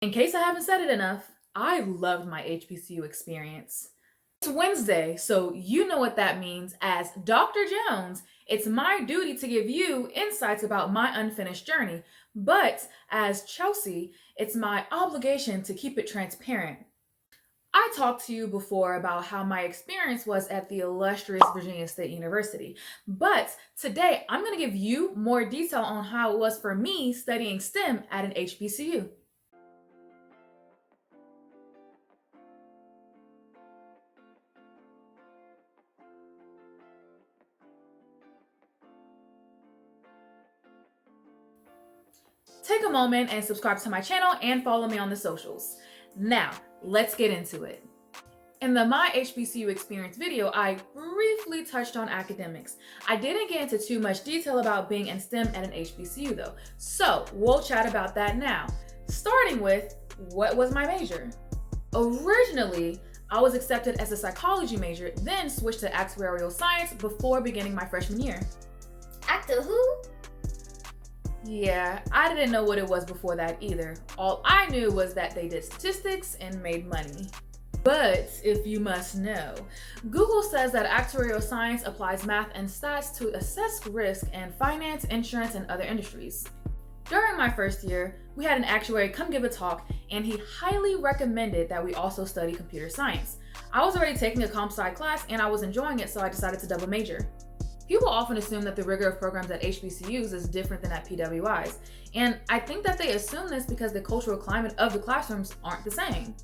In case I haven't said it enough, I loved my HBCU experience. It's Wednesday, so you know what that means. As Dr. Jones, it's my duty to give you insights about my unfinished journey. But as Chelsea, it's my obligation to keep it transparent. I talked to you before about how my experience was at the illustrious Virginia State University, but today I'm going to give you more detail on how it was for me studying STEM at an HBCU. Take a moment and subscribe to my channel and follow me on the socials. Now, let's get into it. In the My HBCU Experience video, I briefly touched on academics. I didn't get into too much detail about being in STEM at an HBCU though, so we'll chat about that now. Starting with, what was my major? Originally, I was accepted as a psychology major, then switched to actuarial science before beginning my freshman year. Actor who? Yeah, I didn't know what it was before that either. All I knew was that they did statistics and made money. But if you must know, Google says that actuarial science applies math and stats to assess risk in finance, insurance, and other industries. During my first year, we had an actuary come give a talk, and he highly recommended that we also study computer science. I was already taking a comp sci class and I was enjoying it, so I decided to double major. People often assume that the rigor of programs at HBCUs is different than at PWIs, and I think that they assume this because the cultural climate of the classrooms aren't the same.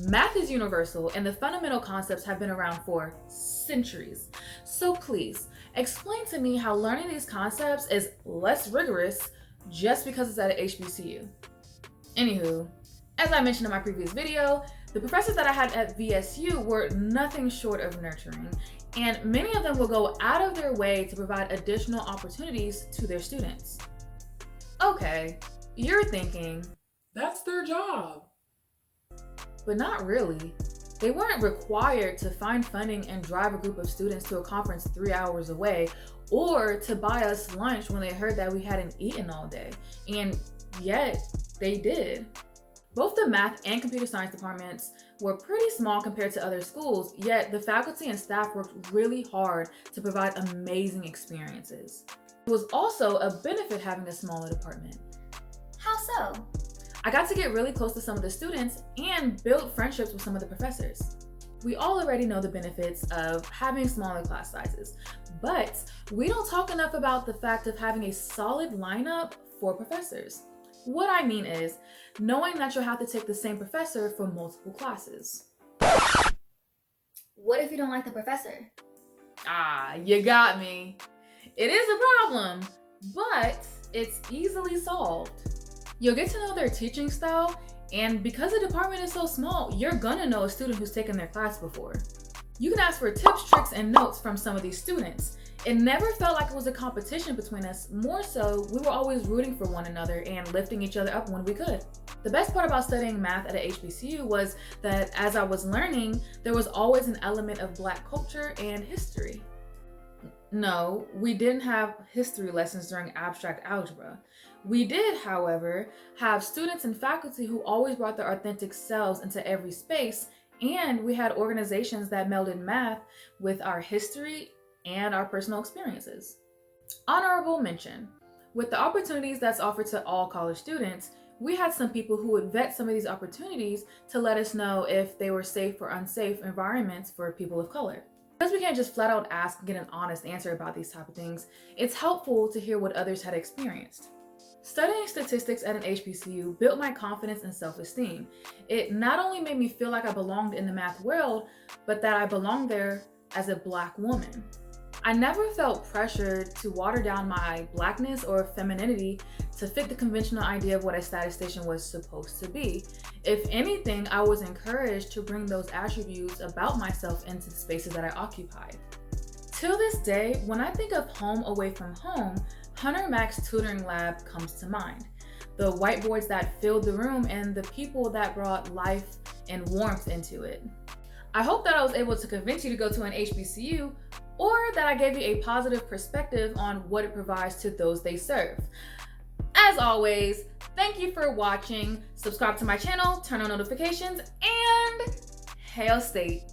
Math is universal and the fundamental concepts have been around for centuries. So please, explain to me how learning these concepts is less rigorous just because it's at an HBCU. Anywho, as I mentioned in my previous video, the professors that I had at VSU were nothing short of nurturing, and many of them will go out of their way to provide additional opportunities to their students. Okay, you're thinking, that's their job. But not really. They weren't required to find funding and drive a group of students to a conference 3 hours away, or to buy us lunch when they heard that we hadn't eaten all day. And yet, they did. Both the math and computer science departments were pretty small compared to other schools, yet the faculty and staff worked really hard to provide amazing experiences. It was also a benefit having a smaller department. How so? I got to get really close to some of the students and build friendships with some of the professors. We all already know the benefits of having smaller class sizes, but we don't talk enough about the fact of having a solid lineup for professors. What I mean is, knowing that you'll have to take the same professor for multiple classes. What if you don't like the professor? Ah, you got me. It is a problem, but it's easily solved. You'll get to know their teaching style, and because the department is so small, you're gonna know a student who's taken their class before. You can ask for tips, tricks, and notes from some of these students. It never felt like it was a competition between us. More so, we were always rooting for one another and lifting each other up when we could. The best part about studying math at a HBCU was that as I was learning, there was always an element of Black culture and history. No, we didn't have history lessons during abstract algebra. We did, however, have students and faculty who always brought their authentic selves into every space, and we had organizations that melded math with our history and our personal experiences. Honorable mention. With the opportunities that's offered to all college students, we had some people who would vet some of these opportunities to let us know if they were safe or unsafe environments for people of color. Because we can't just flat out ask and get an honest answer about these type of things, it's helpful to hear what others had experienced. Studying statistics at an HBCU built my confidence and self-esteem. It not only made me feel like I belonged in the math world, but that I belonged there as a Black woman. I never felt pressured to water down my Blackness or femininity to fit the conventional idea of what a statistician was supposed to be. If anything, I was encouraged to bring those attributes about myself into the spaces that I occupied. Till this day, when I think of home away from home, Hunter Mack's tutoring lab comes to mind. The whiteboards that filled the room and the people that brought life and warmth into it. I hope that I was able to convince you to go to an HBCU, or that I gave you a positive perspective on what it provides to those they serve. As always, thank you for watching. Subscribe to my channel, turn on notifications, and hail state.